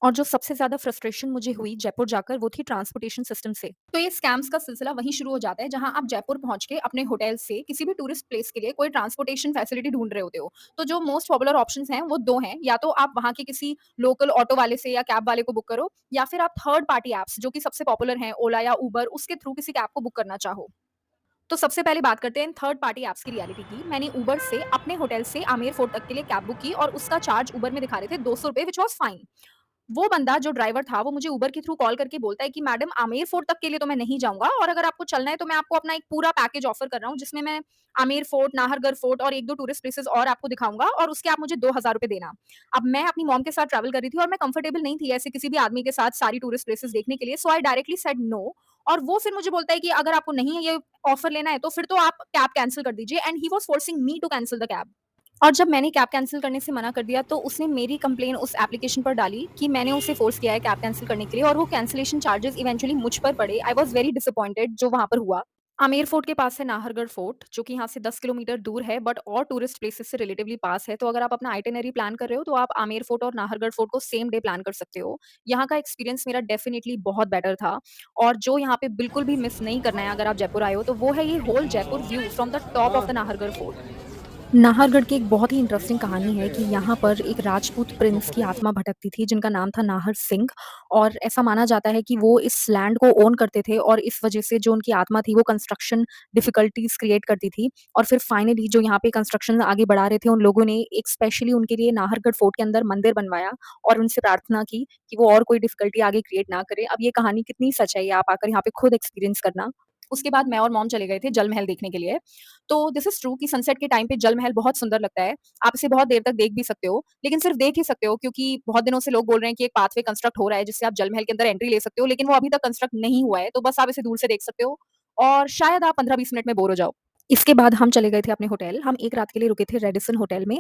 और जो सबसे ज़्यादा फ्रस्ट्रेशन मुझे हुई जयपुर जाकर वो थी ट्रांसपोर्टेशन सिस्टम से। तो ये स्कैम्स का सिलसिला वहीं शुरू हो जाता है जहाँ आप जयपुर पहुँच के अपने होटल से किसी भी टूरिस्ट प्लेस के लिए कोई ट्रांसपोर्टेशन फैसिलिटी ढूँढ रहे होते हो। तो जो मोस्ट पॉपुलर ऑप्शंस हैं वो 2 हैं, या तो आप वहाँ के किसी लोकल ऑटो वाले से या कैब वाले को बुक करो, या फिर आप थर्ड पार्टी ऐप्स जो कि सबसे पॉपुलर हैं ओला या उबर, उसके थ्रू किसी कैब को बुक करना चाहो। तो सबसे पहले बात करते हैं थर्ड पार्टी ऐप्स की रियलिटी की। मैंने उबर से अपने होटल से आमेर फोर्ट तक के लिए कैब बुक की और उसका चार्ज उबर में दिखा रहे थे ₹200, व्हिच वाज़ फाइन। वो बंदा जो ड्राइवर था वो मुझे उबर के थ्रू कॉल करके बोलता है कि मैडम आमेर फोर्ट तक के लिए तो मैं नहीं जाऊँगा, और अगर आपको चलना है तो मैं आपको अपना एक पूरा पैकेज ऑफर कर रहा हूँ जिसमें मैं आमेर फोर्ट, नाहरगढ़ फोर्ट और 1-2 टूरिस्ट प्लेसेस और आपको दिखाऊँगा, और उसके आप मुझे ₹2000 देना। अब मैं अपनी मॉम के साथ ट्रैवल कर रही थी और मैं कंफर्टेबल नहीं थी ऐसे किसी भी आदमी के साथ सारी टूरिस्ट प्लेसेस देखने के लिए, सो आई डायरेक्टली सेड नो। और वो फिर मुझे बोलता है कि अगर आपको नहीं है ये ऑफर लेना है तो फिर तो आप कैब कैंसल कर दीजिए, and he was forcing me to cancel the cab. और जब मैंने कैब कैंसल करने से मना कर दिया तो उसने मेरी कंप्लेन उस एप्लीकेशन पर डाली कि मैंने उसे फ़ोर्स किया है कैब कैंसल करने के लिए, और वो कैंसलेशन चार्जेस इवेंचुअली मुझ पर पड़े। आई वाज़ वेरी डिसअपॉइंटेड जो वहाँ पर हुआ। आमेर फोर्ट के पास है नाहरगढ़ फोर्ट, जो कि यहाँ से 10 किलोमीटर दूर है बट और टूरिस्ट प्लेसेस से रिलेटिवली पास है। तो अगर आप अपना आइटिनरी प्लान कर रहे हो तो आप आमेर फोर्ट और नाहरगढ़ फोर्ट को सेम डे प्लान कर सकते हो। यहाँ का एक्सपीरियंस मेरा डेफिनिटली बहुत बेटर था, और जो यहाँ पे बिल्कुल भी मिस नहीं करना है अगर आप जयपुर आए हो तो वो है ये whole Jaipur view from the top of the Nahargarh fort. Nahargarh की एक बहुत ही इंटरेस्टिंग कहानी है कि यहाँ पर एक राजपूत प्रिंस की आत्मा भटकती थी जिनका नाम था नाहर सिंह, और ऐसा माना जाता है कि वो इस लैंड को ओन करते थे और इस वजह से जो उनकी आत्मा थी वो कंस्ट्रक्शन डिफिकल्टीज क्रिएट करती थी। और फिर फाइनली जो यहाँ पे कंस्ट्रक्शन आगे बढ़ा रहे थे उन लोगों ने एक स्पेशली उनके लिए नाहरगढ़ फोर्ट के अंदर मंदिर बनवाया और उनसे प्रार्थना की कि वो और कोई डिफिकल्टी आगे क्रिएट ना करे। अब ये कहानी कितनी सच है ये आप आकर यहाँ पे खुद एक्सपीरियंस करना। उसके बाद मैं और मॉम चले गए थे जल महल देखने के लिए। तो दिस इज़ ट्रू कि सनसेट के टाइम पे जल महल बहुत सुंदर लगता है। आप इसे बहुत देर तक देख भी सकते हो, लेकिन सिर्फ़ देख ही सकते हो क्योंकि बहुत दिनों से लोग बोल रहे हैं कि एक पाथवे कंस्ट्रक्ट हो रहा है जिससे आप जल महल के अंदर एंट्री ले सकते हो, लेकिन वो अभी तक कंस्ट्रक्ट नहीं हुआ है, तो बस आप इसे दूर से देख सकते हो और शायद आप 15-20 मिनट में बोर हो जाओ। इसके बाद हम चले गए थे अपने होटल। हम 1 रात के लिए रुके थे रेडिसन होटल में।